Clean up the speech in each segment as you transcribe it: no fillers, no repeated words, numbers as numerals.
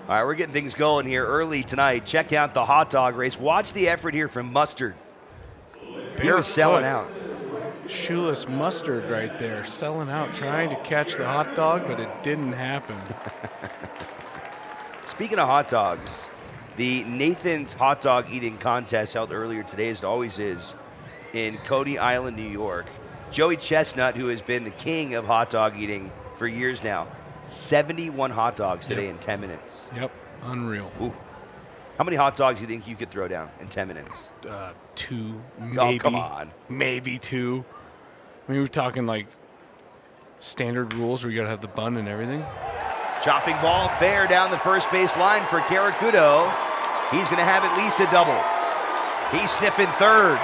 All right, we're getting things going here early tonight. Check out the hot dog race. Watch the effort here from Mustard. He was selling out. Shoeless Mustard right there, selling out, trying to catch the hot dog, but it didn't happen. Speaking of hot dogs, the Nathan's Hot Dog Eating Contest held earlier today, as it always is, in Coney Island, New York. Joey Chestnut, who has been the king of hot dog eating for years now, 71 hot dogs today in 10 minutes. Yep, unreal. Ooh. How many hot dogs do you think you could throw down in 10 minutes? 2, maybe. Oh, come on. Maybe 2. I mean, we're talking like standard rules where you got to have the bun and everything. Chopping ball fair down the first base line for Caracudo. He's going to have at least a double. He's sniffing third.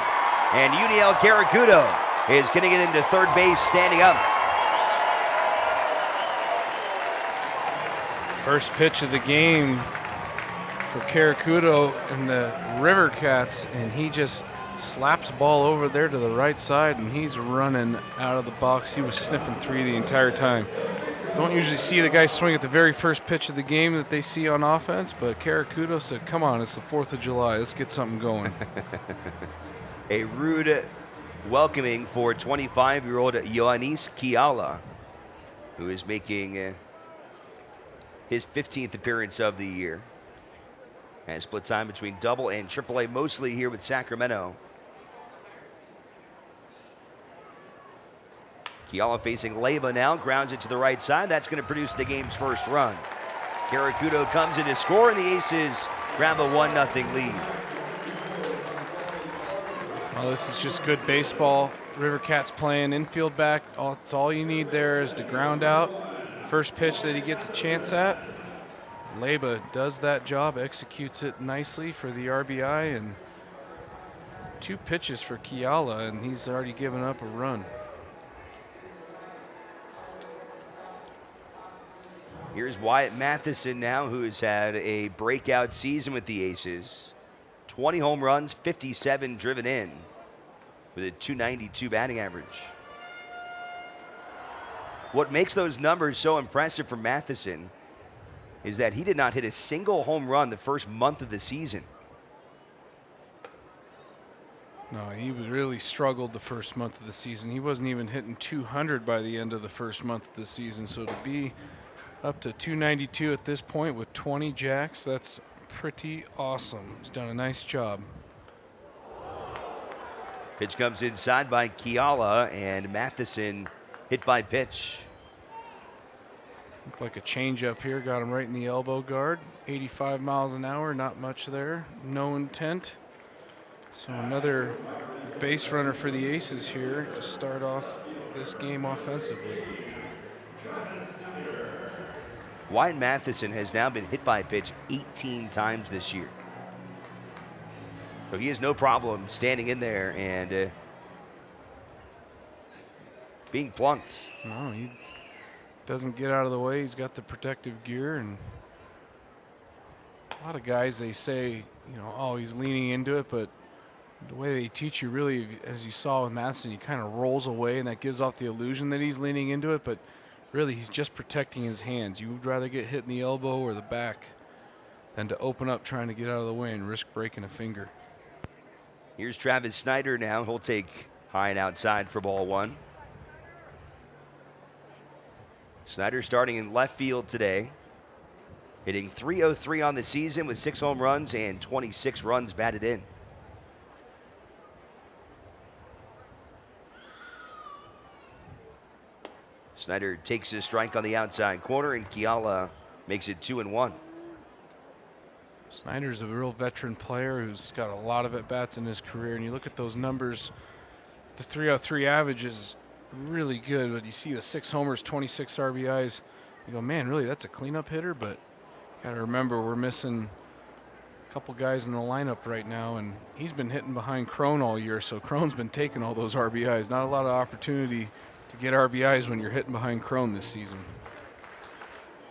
And Uniel Caracudo is going to get into third base standing up. First pitch of the game for Caracudo and the River Cats, and he just slaps the ball over there to the right side, and he's running out of the box. He was sniffing 3 the entire time. Don't usually see the guy swing at the very first pitch of the game that they see on offense, but Caracudo said, come on, it's the 4th of July. Let's get something going. A rude welcoming for 25-year-old Ioannis Kiala, who is making his 15th appearance of the year. And split time between double and triple A, mostly here with Sacramento. Kiala facing Leyba now, grounds it to the right side. That's going to produce the game's first run. Caracudo comes in to score, and the Aces grab a 1-0 lead. Well, this is just good baseball. River Cats playing infield back. That's all you need there is to ground out. First pitch that he gets a chance at. Leyba does that job, executes it nicely for the RBI, and 2 pitches for Kiala, and he's already given up a run. Here's Wyatt Matheson now, who has had a breakout season with the Aces. 20 home runs, 57 driven in, with a .292 batting average. What makes those numbers so impressive for Matheson is that he did not hit a single home run the first month of the season. No, he really struggled the first month of the season. He wasn't even hitting 200 by the end of the first month of the season. So to be up to .292 at this point with 20 jacks, that's pretty awesome. He's done a nice job. Pitch comes inside by Kiala, and Matheson hit by pitch. Looked like a changeup here, got him right in the elbow guard. 85 miles an hour, not much there, no intent. So another base runner for the Aces here to start off this game offensively. Wyatt Matheson has now been hit by a pitch 18 times this year. So he has no problem standing in there and being plunked. No, he doesn't get out of the way. He's got the protective gear, and a lot of guys, they say, you know, oh, he's leaning into it, but the way they teach you, really, as you saw with Matheson, he kind of rolls away, and that gives off the illusion that he's leaning into it, but really he's just protecting his hands. You would rather get hit in the elbow or the back than to open up trying to get out of the way and risk breaking a finger. Here's Travis Snyder now. He'll take high and outside for ball 1. Snyder starting in left field today, hitting .303 on the season with 6 home runs and 26 runs batted in. Snyder takes his strike on the outside corner, and Kiala makes it 2-1. Snyder's a real veteran player who's got a lot of at-bats in his career, and you look at those numbers, the .303 average is really good, but you see the 6 homers, 26 RBIs, you go, man, really, that's a cleanup hitter, but got to remember we're missing a couple guys in the lineup right now, and he's been hitting behind Crone all year, so Crone's been taking all those RBIs. Not a lot of opportunity to get RBIs when you're hitting behind Crone this season.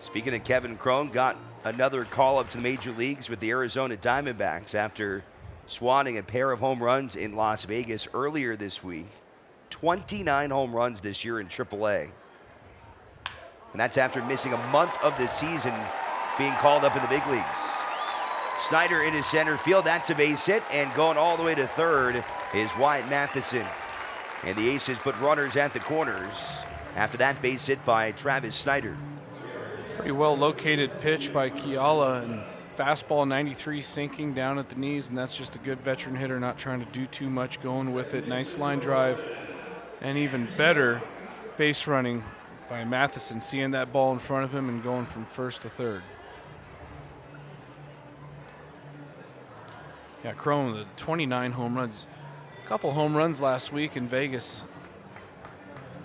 Speaking of Kevin Crone, got another call up to the major leagues with the Arizona Diamondbacks after swatting a pair of home runs in Las Vegas earlier this week. 29 home runs this year in AAA. And that's after missing a month of the season being called up in the big leagues. Snyder into center field. That's a base hit. And going all the way to third is Wyatt Matheson. And the Aces put runners at the corners after that base hit by Travis Snyder. Pretty well located pitch by Kiala, and fastball 93 sinking down at the knees, and that's just a good veteran hitter not trying to do too much, going with it. Nice line drive, and even better base running by Matheson, seeing that ball in front of him and going from first to third. Yeah, Crone with 29 home runs. A couple home runs last week in Vegas.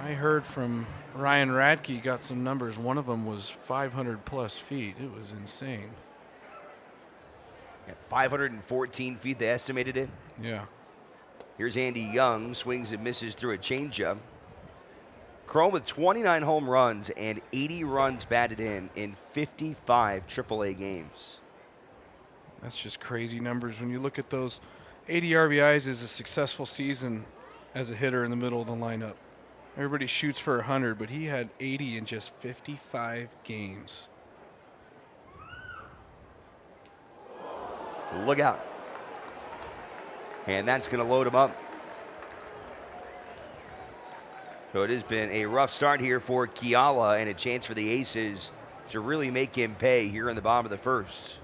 I heard from Ryan Radke, got some numbers. One of them was 500 plus feet. It was insane. At 514 feet, they estimated it. Yeah. Here's Andy Young, swings and misses through a changeup. Crone with 29 home runs and 80 runs batted in 55 AAA games. That's just crazy numbers. When you look at those, 80 RBIs is a successful season as a hitter in the middle of the lineup. Everybody shoots for 100, but he had 80 in just 55 games. Look out. And that's going to load him up. So it has been a rough start here for Kiala, and a chance for the Aces to really make him pay here in the bottom of the first.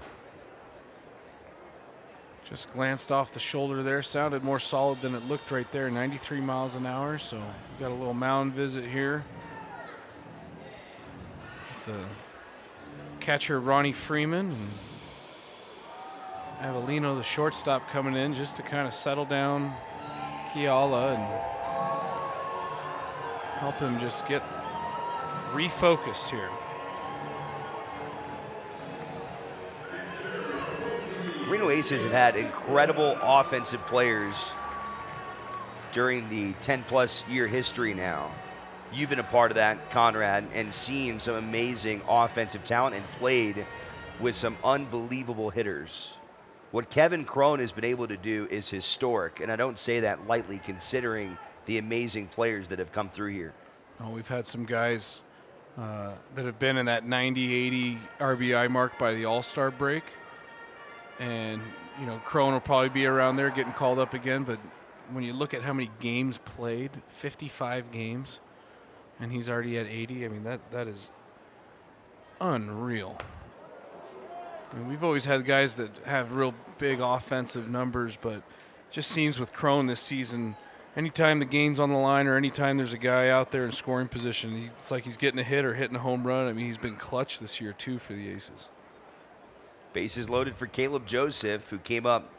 Just glanced off the shoulder there. Sounded more solid than it looked right there. 93 miles an hour. So we got a little mound visit here. The catcher Ronnie Freeman and Avellino, the shortstop, coming in just to kind of settle down Kiala and help him just get refocused here. Reno Aces have had incredible offensive players during the 10-plus year history now. You've been a part of that, Conrad, and seen some amazing offensive talent and played with some unbelievable hitters. What Kevin Crone has been able to do is historic, and I don't say that lightly considering the amazing players that have come through here. Oh, we've had some guys that have been in that 90, 80 RBI mark by the All-Star break. And, you know, Crone will probably be around there getting called up again. But when you look at how many games played, 55 games, and he's already at 80, I mean, that is unreal. I mean, we've always had guys that have real big offensive numbers, but it just seems with Crone this season, anytime the game's on the line or anytime there's a guy out there in scoring position, it's like he's getting a hit or hitting a home run. I mean, he's been clutch this year, too, for the Aces. Bases loaded for Caleb Joseph, who came up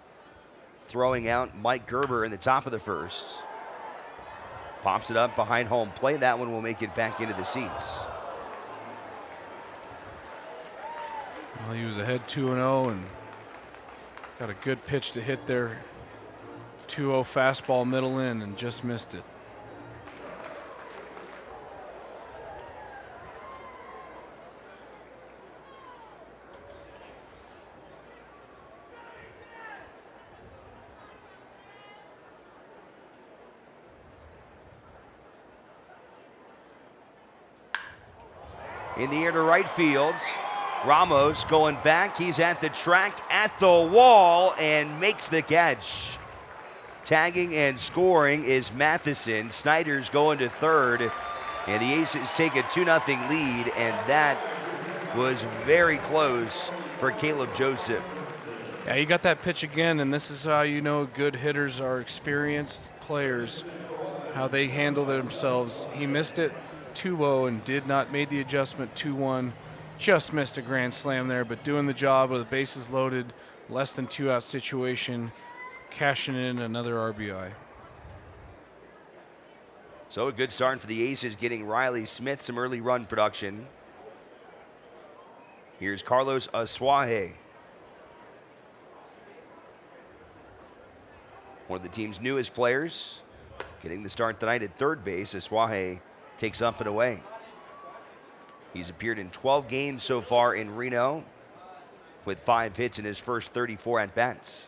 throwing out Mike Gerber in the top of the first. Pops it up behind home plate. That one will make it back into the seats. Well, he was ahead 2-0 and got a good pitch to hit there. 2-0 fastball middle in and just missed it. In the air to right field. Ramos going back. He's at the track, at the wall, and makes the catch. Tagging and scoring is Matheson. Snyder's going to third, and the Aces take a 2-0 lead, and that was very close for Caleb Joseph. Yeah, he got that pitch again, and this is how you know good hitters are experienced players, how they handle themselves. He missed it 2-0 and did not made the adjustment 2-1. Just missed a grand slam there, but doing the job with the bases loaded, less than 2-out situation, cashing in another RBI. So a good start for the Aces, getting Riley Smith some early run production. Here's Carlos Asuaje, one of the team's newest players, getting the start tonight at third base. Asuaje takes up and away. He's appeared in 12 games so far in Reno, with 5 hits in his first 34 at-bats.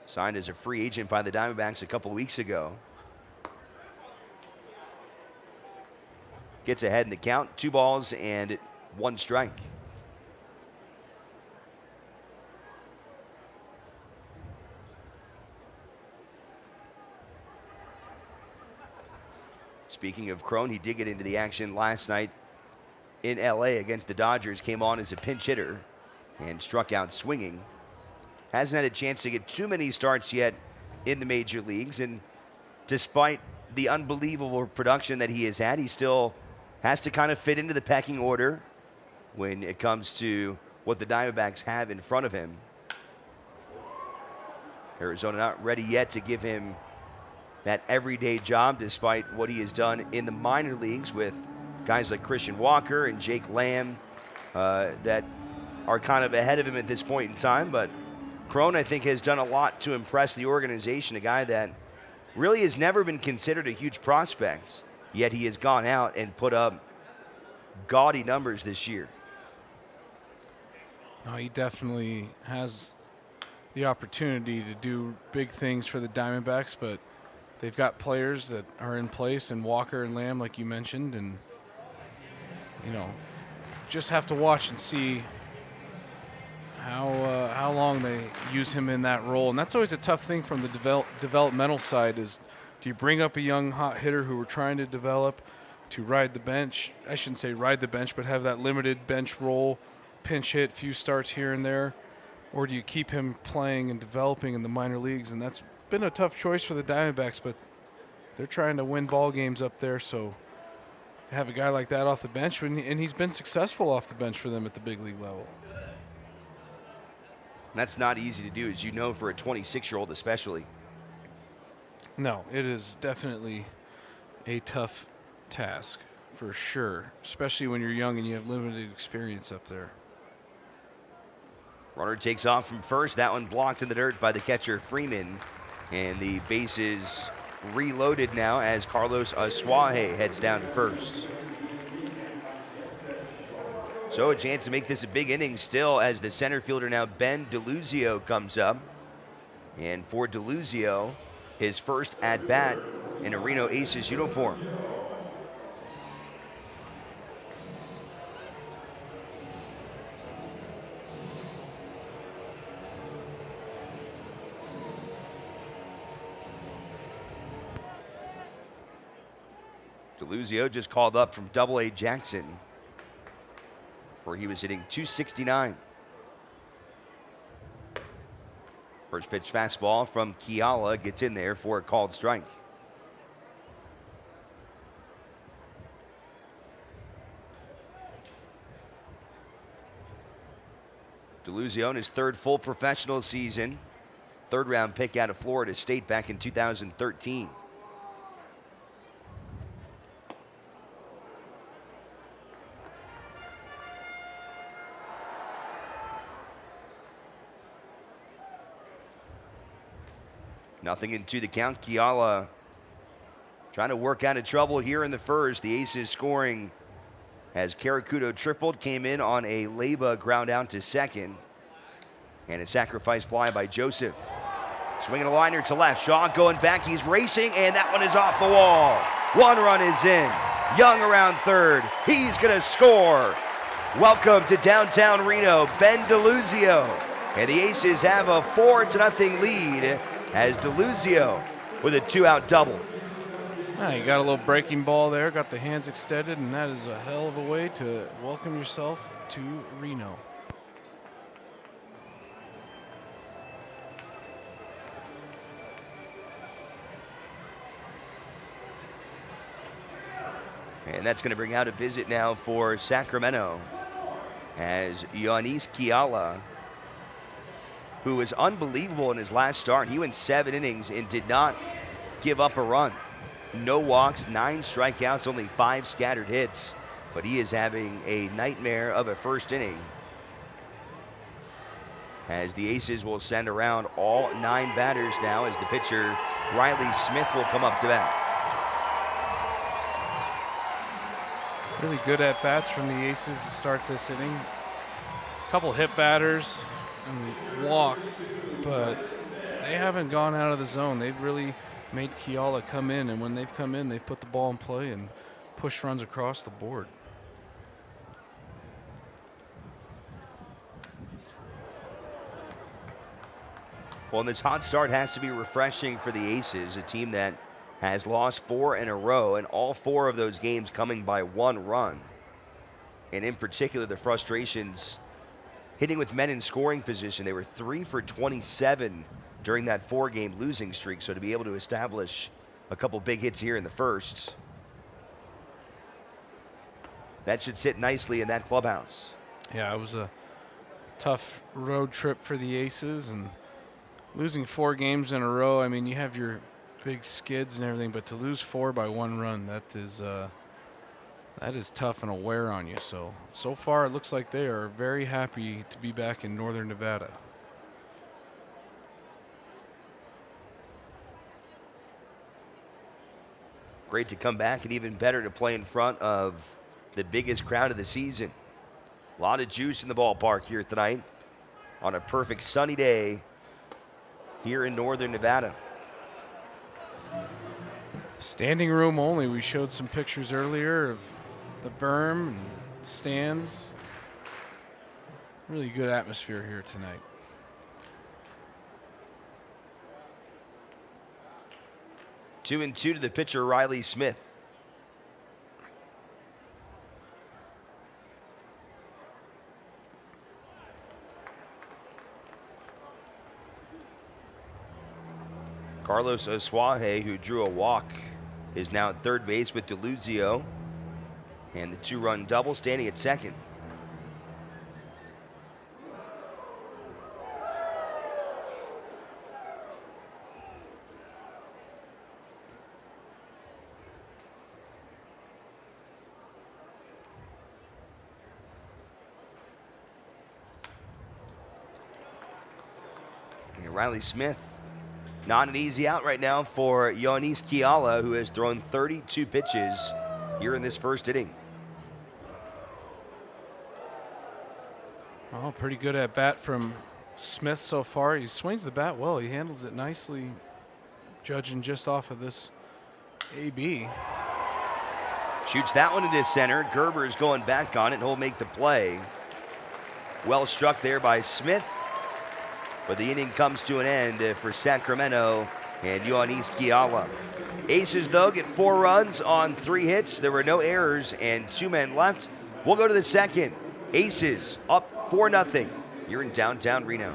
Signed as a free agent by the Diamondbacks a couple weeks ago. gets ahead in the count. 2 balls and 1 strike. Speaking of Cron, he did get into the action last night in LA against the Dodgers. Came on as a pinch hitter and struck out swinging. Hasn't had a chance to get too many starts yet in the major leagues, and despite the unbelievable production that he has had, he still has to kind of fit into the pecking order when it comes to what the Diamondbacks have in front of him. Arizona not ready yet to give him that everyday job, despite what he has done in the minor leagues with guys like Christian Walker and Jake Lamb that are kind of ahead of him at this point in time. But Cron, I think, has done a lot to impress the organization, a guy that really has never been considered a huge prospect, yet he has gone out and put up gaudy numbers this year. No, he definitely has the opportunity to do big things for the Diamondbacks, but they've got players that are in place, and Walker and Lamb, like you mentioned, and just have to watch and see how long they use him in that role. And that's always a tough thing from the developmental side is, do you bring up a young hot hitter who we're trying to develop to ride the bench? I shouldn't say ride the bench, but have that limited bench role, pinch hit, few starts here and there, or do you keep him playing and developing in the minor leagues? And that's been a tough choice for the Diamondbacks, but they're trying to win ball games up there, so to have a guy like that off the bench, and he's been successful off the bench for them at the big league level. That's not easy to do, as you know, for a 26-year-old especially. No, it is definitely a tough task for sure, especially when you're young and you have limited experience up there. Runner takes off from first. That one blocked in the dirt by the catcher Freeman. And the bases reloaded now as Carlos Asuaje heads down to first. So a chance to make this a big inning still as the center fielder now, Ben DeLuzio, comes up. And for DeLuzio, his first at-bat in a Reno Aces uniform. DeLuzio just called up from Double-A Jackson, where he was hitting .269. First pitch fastball from Kiala gets in there for a called strike. DeLuzio in his 3rd full professional season. 3rd round pick out of Florida State back in 2013. Nothing into the count. Kiala trying to work out of trouble here in the first. The Aces scoring as Karakudo tripled, came in on a Leyba ground out to second. And a sacrifice fly by Joseph. Swinging a liner to left. Shaw going back. He's racing, and that one is off the wall. 1 run is in. Young around third. He's going to score. Welcome to downtown Reno, Ben DeLuzio. And the Aces have a 4-0 lead as DeLuzio with a 2-out double. You got a little breaking ball there, got the hands extended, and that is a hell of a way to welcome yourself to Reno. And that's going to bring out a visit now for Sacramento as Yoenis Kiala, who was unbelievable in his last start. He went 7 innings and did not give up a run. No walks, 9 strikeouts, only 5 scattered hits. But he is having a nightmare of a first inning, as the Aces will send around all 9 batters now, as the pitcher Riley Smith will come up to bat. Really good at-bats from the Aces to start this inning. A couple hit batters and walk, but they haven't gone out of the zone. They've really made Kiala come in, and when they've come in, they've put the ball in play and push runs across the board. Well, and this hot start has to be refreshing for the Aces, a team that has lost 4 in a row, and all 4 of those games coming by 1 run. And in particular, the frustrations hitting with men in scoring position. They were 3 for 27 during that 4-game losing streak, so to be able to establish a couple big hits here in the first, that should sit nicely in that clubhouse. Yeah, it was a tough road trip for the Aces, and losing 4 games in a row, I mean, you have your big skids and everything, but to lose 4 by 1 run, that is tough and a wear on you. So far it looks like they are very happy to be back in Northern Nevada. Great to come back, and even better to play in front of the biggest crowd of the season. A lot of juice in the ballpark here tonight on a perfect sunny day here in Northern Nevada. Standing room only. We showed some pictures earlier of the berm and stands. Really good atmosphere here tonight. 2-2 to the pitcher, Riley Smith. Carlos Asuaje, who drew a walk, is now at third base with DeLuzio. And the 2-run double standing at second. And Riley Smith, not an easy out right now for Yoenis Kiala, who has thrown 32 pitches here in this first inning. Oh, pretty good at bat from Smith so far. He swings the bat well. He handles it nicely, judging just off of this AB. Shoots that one into center. Gerber's going back on it. He'll make the play. Well struck there by Smith. But the inning comes to an end for Sacramento and Yoenis Kiala. Aces, though, get 4 runs on 3 hits. There were no errors and 2 men left. We'll go to the second. Aces up 4-0 here in downtown Reno.